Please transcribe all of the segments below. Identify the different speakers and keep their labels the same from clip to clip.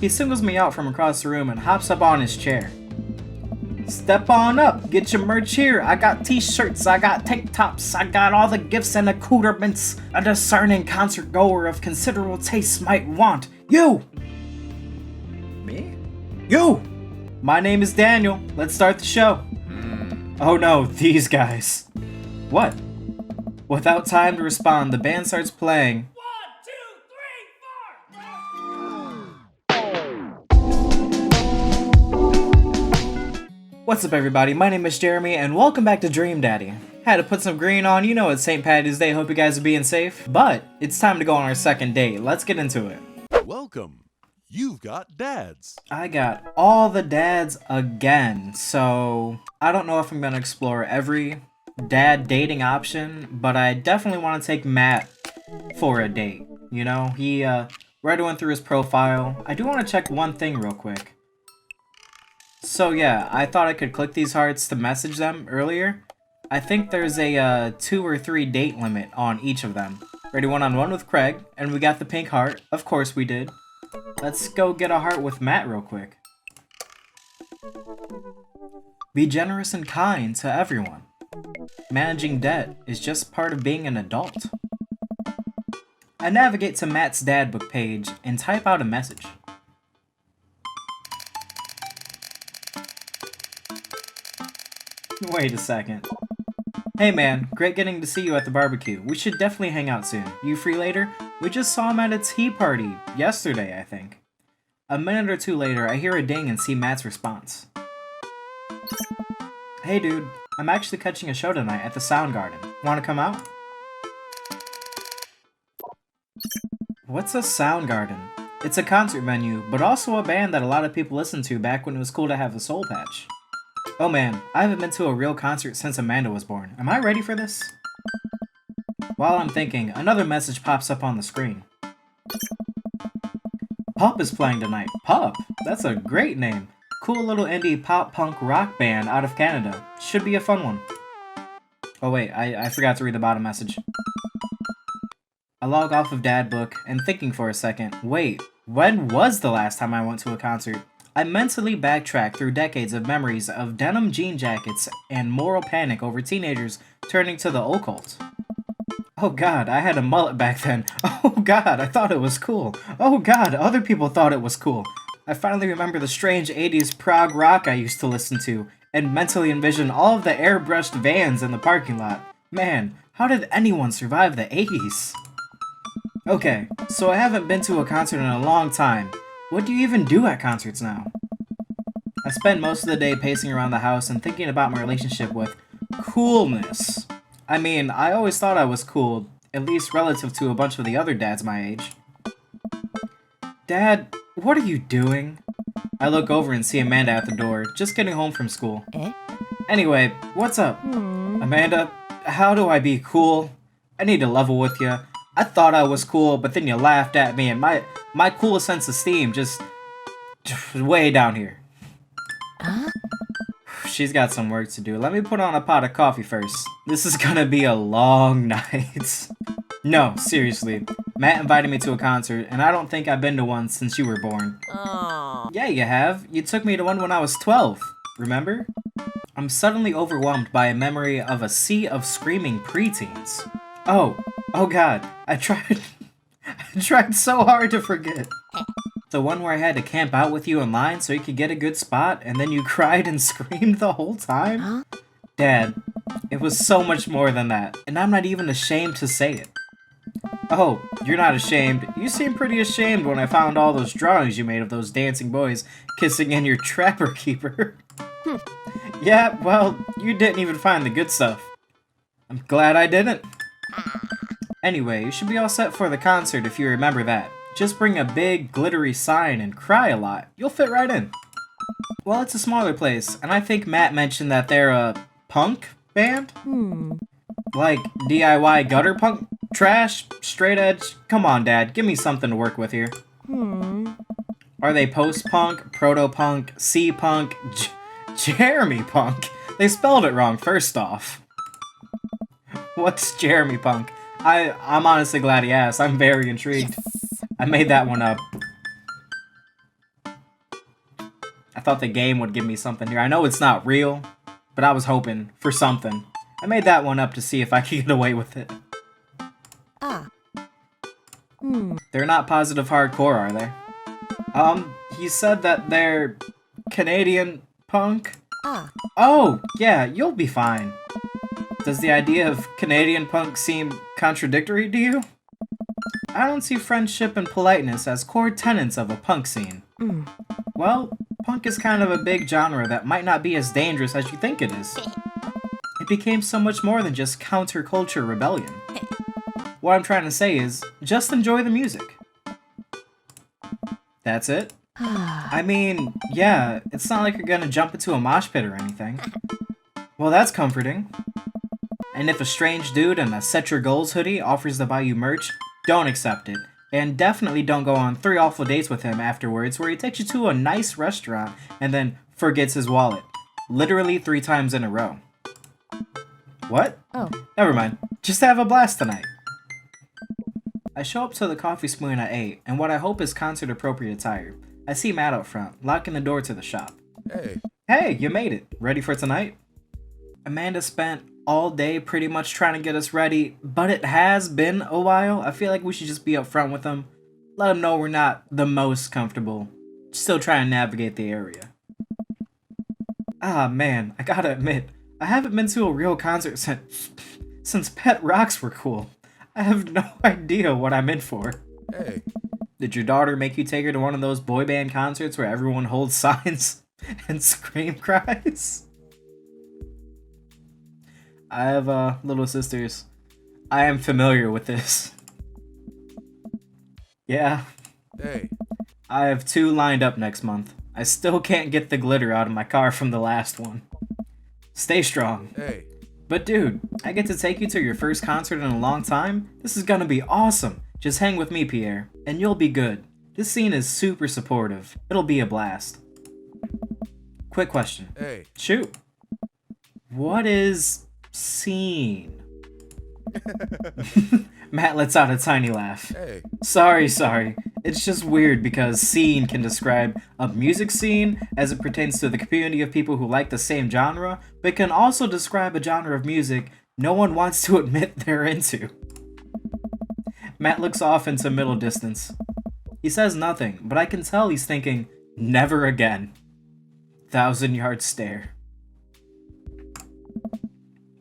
Speaker 1: He singles me out from across the room and hops up on his chair. Step on up, get your merch here. I got t-shirts, I got tank tops, I got all the gifts and accoutrements a discerning concert goer of considerable taste might want. You!
Speaker 2: Me?
Speaker 1: You! My name is Daniel. Let's start the show. Oh no, these guys. What? Without time to respond, the band starts playing. 1, 2, 3, 4. What's up, everybody? My name is Jeremy, and welcome back to Dream Daddy. Had to put some green on, you know it's St. Patty's Day, hope you guys are being safe. But, it's time to go on our second date, let's get into it.
Speaker 2: Welcome. You've got dads.
Speaker 1: I got all the dads again, so I don't know if I'm gonna explore every dad dating option, but I definitely want to take Matt for a date. You know, he right went through his profile. I do want to check one thing real quick. So yeah, I thought I could click these hearts to message them earlier. I think there's a 2 or 3 date limit on each of them. Ready one-on-one with Craig, and we got the pink heart. Of course we did. Let's go get a heart with Matt real quick. Be generous and kind to everyone. Managing debt is just part of being an adult. I navigate to Matt's dad book page and type out a message. Wait a second. Hey man, great getting to see you at the barbecue. We should definitely hang out soon. You free later? We just saw him at a tea party yesterday, I think. A minute or two later, I hear a ding and see Matt's response. Hey dude, I'm actually catching a show tonight at the Soundgarden. Wanna come out? What's a Soundgarden? It's a concert venue, but also a band that a lot of people listened to back when it was cool to have a soul patch. Oh man, I haven't been to a real concert since Amanda was born. Am I ready for this? While I'm thinking, another message pops up on the screen. Pup is playing tonight. Pup? That's a great name. Cool little indie pop-punk rock band out of Canada. Should be a fun one. Oh wait, I forgot to read the bottom message. I log off of Dad Book and thinking for a second, wait, when was the last time I went to a concert? I mentally backtrack through decades of memories of denim jean jackets and moral panic over teenagers turning to the occult. Oh god, I had a mullet back then. Oh god, I thought it was cool. Oh god, other people thought it was cool. I finally remember the strange 80s prog rock I used to listen to, and mentally envision all of the airbrushed vans in the parking lot. Man, how did anyone survive the 80s? Okay, so I haven't been to a concert in a long time. What do you even do at concerts now? I spend most of the day pacing around the house and thinking about my relationship with coolness. I mean, I always thought I was cool, at least relative to a bunch of the other dads my age. Dad, what are you doing? I look over and see Amanda at the door, just getting home from school. Anyway, what's up? Amanda, how do I be cool? I need to level with you. I thought I was cool, but then you laughed at me and my cool sense of esteem just way down here. She's got some work to do. Let me put on a pot of coffee first. This is gonna be a long night. No, seriously. Matt invited me to a concert, and I don't think I've been to one since you were born. Aww. Yeah, you have. You took me to one when I was 12. Remember? I'm suddenly overwhelmed by a memory of a sea of screaming preteens. Oh god. I tried so hard to forget. The one where I had to camp out with you in line so you could get a good spot, and then you cried and screamed the whole time? Huh? Dad, it was so much more than that, and I'm not even ashamed to say it. Oh, you're not ashamed. You seemed pretty ashamed when I found all those drawings you made of those dancing boys kissing in your trapper keeper. Yeah, well, you didn't even find the good stuff. I'm glad I didn't. Anyway, you should be all set for the concert if you remember that. Just bring a big, glittery sign and cry a lot. You'll fit right in. Well, it's a smaller place, and I think Matt mentioned that they're a punk band? Like DIY gutter punk? Trash? Straight edge? Come on, Dad, give me something to work with here. Are they post-punk, proto-punk, C-punk, Jeremy punk? They spelled it wrong, first off. What's Jeremy punk? I'm honestly glad he asked. I'm very intrigued. Yes. I made that one up. thought the game would give me something here. I know it's not real, but I was hoping for something. I made that one up to see if I could get away with it. They're not positive hardcore, are they? He said that they're Canadian punk? Oh, yeah, you'll be fine. Does the idea of Canadian punk seem contradictory to you? I don't see friendship and politeness as core tenets of a punk scene. Well, punk is kind of a big genre that might not be as dangerous as you think it is. It became so much more than just counterculture rebellion. What I'm trying to say is, just enjoy the music. That's it? I mean, yeah, it's not like you're gonna jump into a mosh pit or anything. Well, that's comforting. And if a strange dude in a Set Your Goals hoodie offers to buy you merch, don't accept it. And definitely don't go on 3 awful dates with him afterwards where he takes you to a nice restaurant and then forgets his wallet. Literally 3 times in a row. What?
Speaker 3: Oh.
Speaker 1: Never mind. Just have a blast tonight. I show up to the coffee spoon at 8, and what I hope is concert-appropriate attire. I see Matt out front, locking the door to the shop.
Speaker 2: Hey.
Speaker 1: Hey, you made it. Ready for tonight? Amanda spent all day pretty much trying to get us ready, but it has been a while. I feel like we should just be up front with them. Let them know we're not the most comfortable. Still trying to navigate the area. Ah, man, I gotta admit, I haven't been to a real concert since Pet Rocks were cool. I have no idea what I'm in for.
Speaker 2: Hey.
Speaker 1: Did your daughter make you take her to one of those boy band concerts where everyone holds signs and scream cries? I have, little sisters. I am familiar with this. Yeah.
Speaker 2: Hey.
Speaker 1: I have 2 lined up next month. I still can't get the glitter out of my car from the last one. Stay strong.
Speaker 2: Hey.
Speaker 1: But dude, I get to take you to your first concert in a long time? This is gonna be awesome. Just hang with me, Pierre, and you'll be good. This scene is super supportive. It'll be a blast. Quick question.
Speaker 2: Hey.
Speaker 1: Shoot. What is scene? Matt lets out a tiny laugh.
Speaker 2: Hey.
Speaker 1: Sorry. It's just weird because scene can describe a music scene as it pertains to the community of people who like the same genre, but can also describe a genre of music no one wants to admit they're into. Matt looks off into middle distance. He says nothing, but I can tell he's thinking, never again. 1,000-yard stare.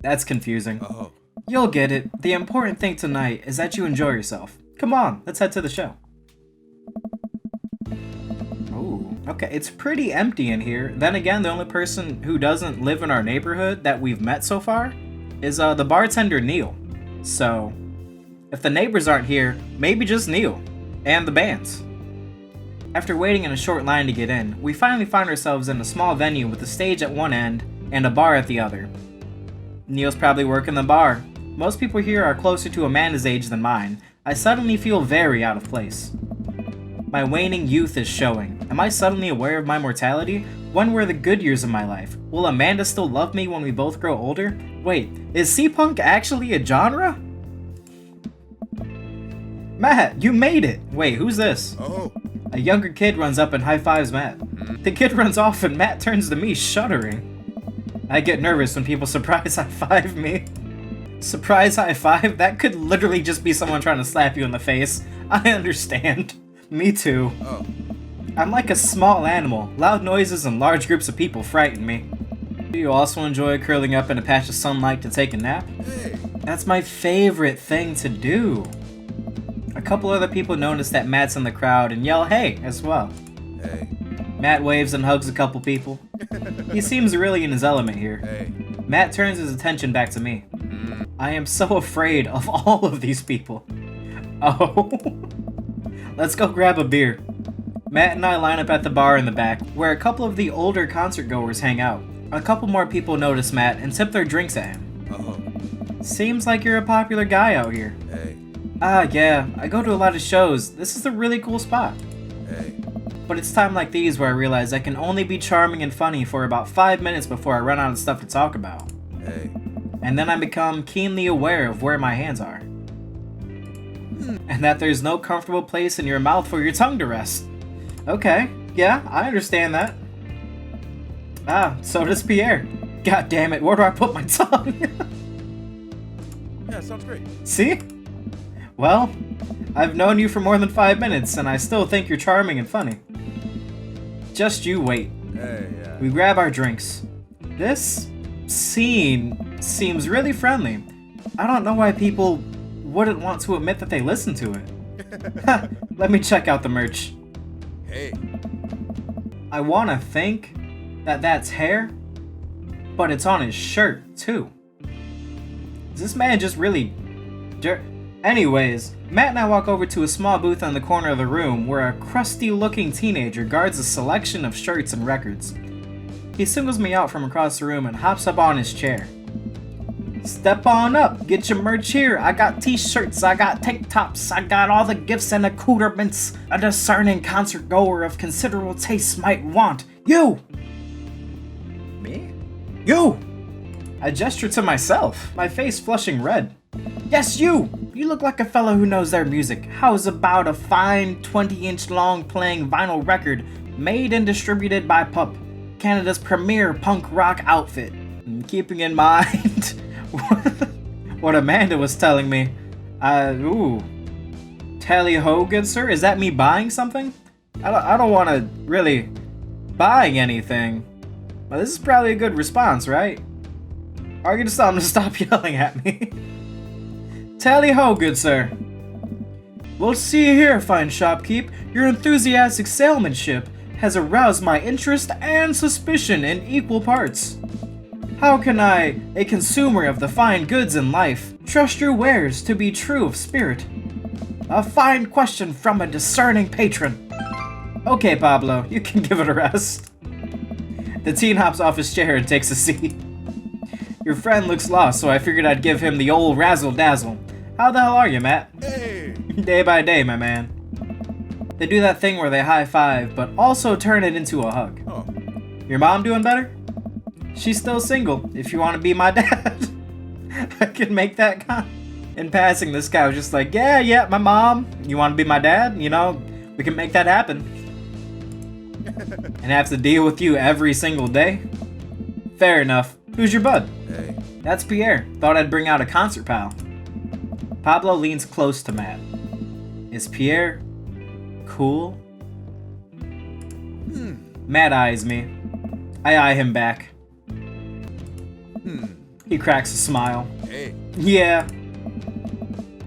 Speaker 1: That's confusing.
Speaker 2: Oh.
Speaker 1: You'll get it. The important thing tonight is that you enjoy yourself. Come on, let's head to the show. Ooh, okay, it's pretty empty in here. Then again, the only person who doesn't live in our neighborhood that we've met so far is the bartender Neil. So, if the neighbors aren't here, maybe just Neil and the bands. After waiting in a short line to get in, we finally find ourselves in a small venue with a stage at one end and a bar at the other. Neil's probably working the bar. Most people here are closer to Amanda's age than mine. I suddenly feel very out of place. My waning youth is showing. Am I suddenly aware of my mortality? When were the good years of my life? Will Amanda still love me when we both grow older? Wait, is C-Punk actually a genre? Matt, you made it! Wait, who's this?
Speaker 2: Oh.
Speaker 1: A younger kid runs up and high-fives Matt. The kid runs off and Matt turns to me, shuddering. I get nervous when people surprise high-five me. Surprise high-five? That could literally just be someone trying to slap you in the face. I understand. Me too.
Speaker 2: Oh.
Speaker 1: I'm like a small animal. Loud noises and large groups of people frighten me. Do you also enjoy curling up in a patch of sunlight to take a nap?
Speaker 2: Hey.
Speaker 1: That's my favorite thing to do. A couple other people notice that Matt's in the crowd and yell hey as well.
Speaker 2: Hey.
Speaker 1: Matt waves and hugs a couple people. He seems really in his element here.
Speaker 2: Hey.
Speaker 1: Matt turns his attention back to me. I am so afraid of all of these people. Oh. Let's go grab a beer. Matt and I line up at the bar in the back, where a couple of the older concert goers hang out. A couple more people notice Matt and tip their drinks at him.
Speaker 2: Oh.
Speaker 1: Seems like you're a popular guy out here.
Speaker 2: Hey.
Speaker 1: Ah, yeah, I go to a lot of shows. This is a really cool spot.
Speaker 2: Hey.
Speaker 1: But it's time like these where I realize I can only be charming and funny for about 5 minutes before I run out of stuff to talk about.
Speaker 2: Hey.
Speaker 1: And then I become keenly aware of where my hands are. And that there's no comfortable place in your mouth for your tongue to rest. Okay, yeah, I understand that. Ah, so does Pierre. God damn it, where do I put my tongue?
Speaker 2: Yeah, sounds great.
Speaker 1: See? Well, I've known you for more than 5 minutes, and I still think you're charming and funny. Just you wait.
Speaker 2: Hey,
Speaker 1: We grab our drinks. This scene seems really friendly. I don't know why people wouldn't want to admit that they listen to it. Let me check out the merch.
Speaker 2: Hey.
Speaker 1: I want to think that that's hair, but it's on his shirt, too. Is this man just really Anyways, Matt and I walk over to a small booth on the corner of the room where a crusty-looking teenager guards a selection of shirts and records. He singles me out from across the room and hops up on his chair. Step on up, get your merch here. I got t-shirts, I got tank tops, I got all the gifts and accoutrements a discerning concert goer of considerable taste might want. You! Me? You! I gesture to myself, my face flushing red. Yes, you! You look like a fellow who knows their music. How's about a fine 20-inch long playing vinyl record made and distributed by Pup, Canada's premier punk rock outfit? And keeping in mind what Amanda was telling me, tally ho, good sir? Is that me buying something? I don't want to really buying anything. But this is probably a good response, right? Are you gonna tell him to stop yelling at me? Tally ho, good sir. Well, see here, fine shopkeep. Your enthusiastic salesmanship has aroused my interest and suspicion in equal parts. How can I, a consumer of the fine goods in life, trust your wares to be true of spirit? A fine question from a discerning patron. Okay, Pablo, you can give it a rest. The teen hops off his chair and takes a seat. Your friend looks lost, so I figured I'd give him the old razzle-dazzle. How the hell are you, Matt?
Speaker 2: Hey!
Speaker 1: Day by day, my man. They do that thing where they high-five, but also turn it into a hug.
Speaker 2: Oh.
Speaker 1: Your mom doing better? She's still single, if you want to be my dad. I can make that In passing, this guy was just like, yeah, my mom. You want to be my dad? You know, we can make that happen. And have to deal with you every single day? Fair enough. Who's your bud?
Speaker 2: Hey.
Speaker 1: That's Pierre. Thought I'd bring out a concert pal. Pablo leans close to Matt. Is Pierre cool? Matt eyes me. I eye him back. He cracks a smile.
Speaker 2: Hey.
Speaker 1: Yeah.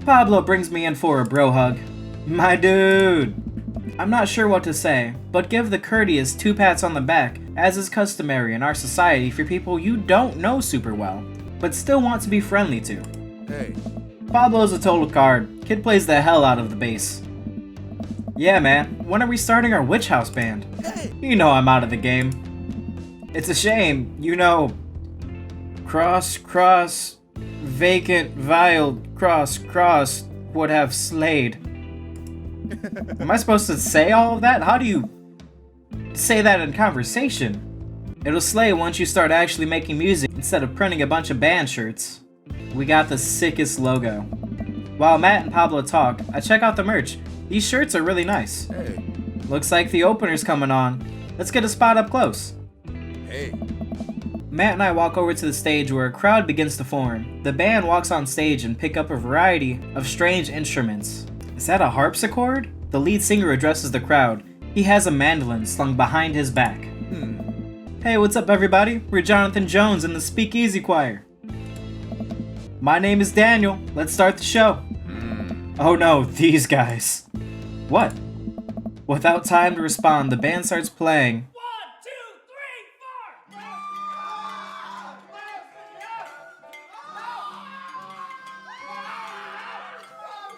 Speaker 1: Pablo brings me in for a bro hug. My dude. I'm not sure what to say, but give the courteous 2 pats on the back, as is customary in our society for people you don't know super well, but still want to be friendly to.
Speaker 2: Hey.
Speaker 1: Pablo's a total card. Kid plays the hell out of the bass. Yeah, man. When are we starting our Witch House band?
Speaker 2: Hey.
Speaker 1: You know I'm out of the game. It's a shame, you know. Cross, vacant, vile, cross, would have slayed. Am I supposed to say all of that? How do you say that in conversation? It'll slay once you start actually making music instead of printing a bunch of band shirts. We got the sickest logo. While Matt and Pablo talk, I check out the merch. These shirts are really nice.
Speaker 2: Hey.
Speaker 1: Looks like the opener's coming on. Let's get a spot up close.
Speaker 2: Hey.
Speaker 1: Matt and I walk over to the stage where a crowd begins to form. The band walks on stage and pick up a variety of strange instruments. Is that a harpsichord? The lead singer addresses the crowd. He has a mandolin slung behind his back. Hey, what's up everybody? We're Jonathan Jones and the Speakeasy Choir. My name is Daniel. Let's start the show. Oh no, these guys. What? Without time to respond, the band starts playing.
Speaker 3: 1, 2, 3,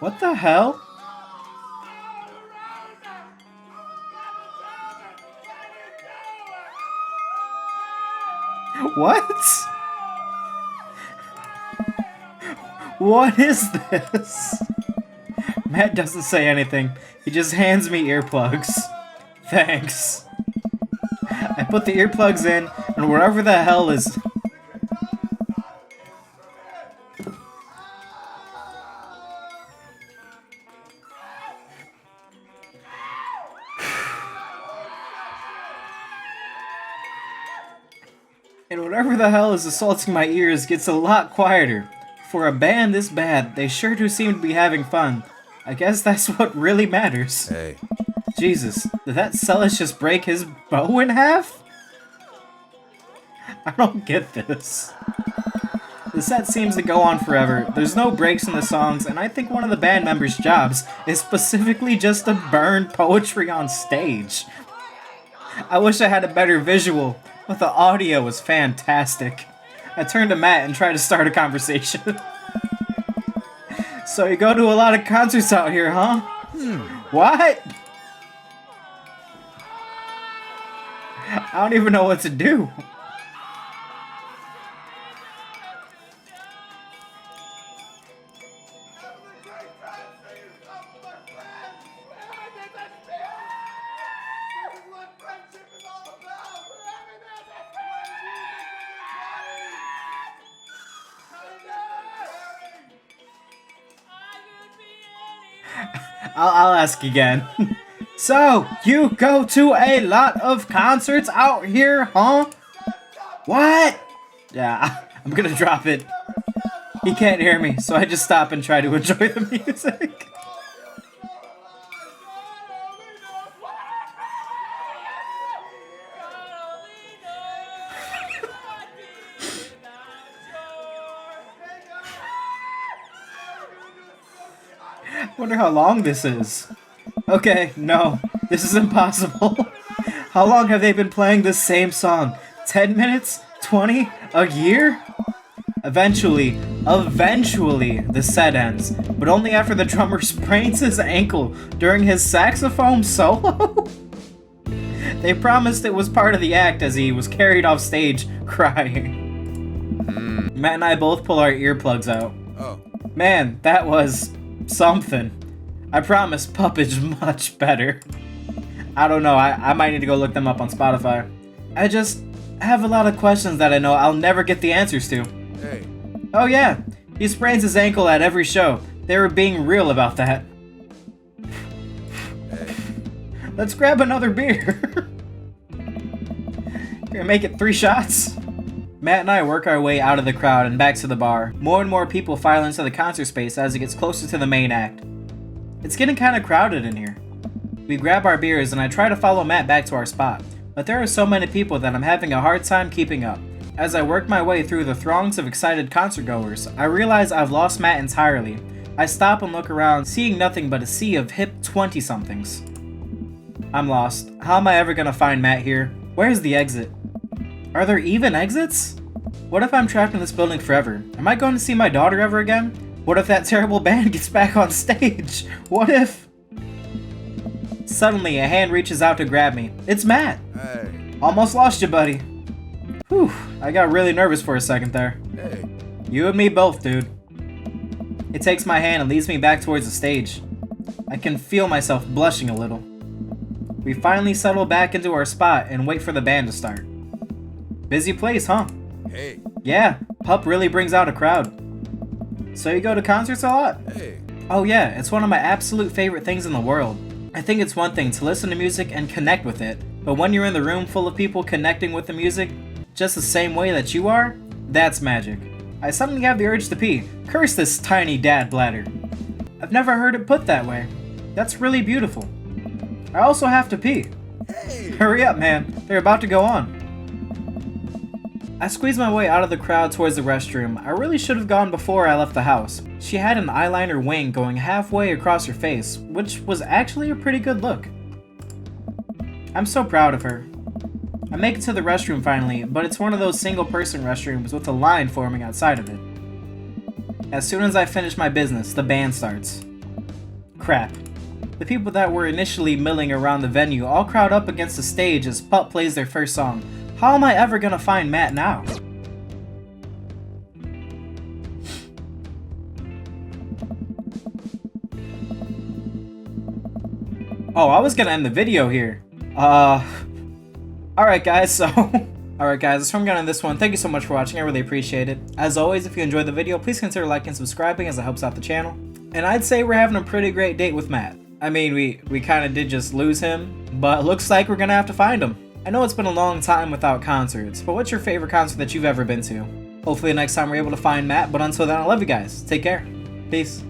Speaker 3: 4.
Speaker 1: What the hell? What? What is this? Matt doesn't say anything. He just hands me earplugs. Thanks. I put the earplugs in, and wherever the hell is... And whatever the hell is assaulting my ears gets a lot quieter. For a band this bad, they sure do seem to be having fun. I guess that's what really matters.
Speaker 2: Hey.
Speaker 1: Jesus, did that cellist just break his bow in half? I don't get this. The set seems to go on forever. There's no breaks in the songs, and I think one of the band members' jobs is specifically just to burn poetry on stage. I wish I had a better visual, but the audio was fantastic. I turned to Matt and tried to start a conversation. So you go to a lot of concerts out here, huh? What? I don't even know what to do. I'll ask again. So, you go to a lot of concerts out here, huh? What? Yeah, I'm gonna drop it. He can't hear me, so I just stop and try to enjoy the music. Wonder how long this is. Okay, no, this is impossible. How long have they been playing this same song? 10 minutes? 20? A year? Eventually, the set ends, but only after the drummer sprains his ankle during his saxophone solo? They promised it was part of the act as he was carried off stage crying. Matt and I both pull our earplugs out.
Speaker 2: Oh.
Speaker 1: Man, that was something. I promise Pup is much better. I don't know, I might need to go look them up on Spotify. I just have a lot of questions that I know I'll never get the answers to.
Speaker 2: Hey.
Speaker 1: Oh yeah, he sprains his ankle at every show. They were being real about that.
Speaker 2: Hey.
Speaker 1: Let's grab another beer. Gonna make it 3 shots? Matt and I work our way out of the crowd and back to the bar. More and more people file into the concert space as it gets closer to the main act. It's getting kinda crowded in here. We grab our beers and I try to follow Matt back to our spot, but there are so many people that I'm having a hard time keeping up. As I work my way through the throngs of excited concertgoers, I realize I've lost Matt entirely. I stop and look around, seeing nothing but a sea of hip 20-somethings. I'm lost. How am I ever gonna find Matt here? Where's the exit? Are there even exits? What if I'm trapped in this building forever? Am I going to see my daughter ever again? What if that terrible band gets back on stage? What if... Suddenly, a hand reaches out to grab me. It's Matt!
Speaker 2: Hey.
Speaker 1: Almost lost you, buddy. Whew, I got really nervous for a second there.
Speaker 2: Hey.
Speaker 1: You and me both, dude. It takes my hand and leads me back towards the stage. I can feel myself blushing a little. We finally settle back into our spot and wait for the band to start. Busy place, huh?
Speaker 2: Hey.
Speaker 1: Yeah, Pup really brings out a crowd. So you go to concerts a lot?
Speaker 2: Hey.
Speaker 1: Oh yeah, it's one of my absolute favorite things in the world. I think it's one thing to listen to music and connect with it, but when you're in the room full of people connecting with the music, just the same way that you are, that's magic. I suddenly have the urge to pee. Curse this tiny dad bladder. I've never heard it put that way. That's really beautiful. I also have to pee.
Speaker 2: Hey.
Speaker 1: Hurry up, man. They're about to go on. I squeezed my way out of the crowd towards the restroom. I really should have gone before I left the house. She had an eyeliner wing going halfway across her face, which was actually a pretty good look. I'm so proud of her. I make it to the restroom finally, but it's one of those single-person restrooms with a line forming outside of it. As soon as I finish my business, the band starts. Crap. The people that were initially milling around the venue all crowd up against the stage as Pup plays their first song. How am I ever gonna find Matt now? Oh, I was gonna end the video here. Alright guys, that's where I'm gonna end this one. Thank you so much for watching, I really appreciate it. As always, if you enjoyed the video, please consider liking and subscribing as it helps out the channel. And I'd say we're having a pretty great date with Matt. I mean, we kinda did just lose him, but looks like we're gonna have to find him. I know it's been a long time without concerts, but what's your favorite concert that you've ever been to? Hopefully next time we're able to find Matt, but until then, I love you guys. Take care. Peace.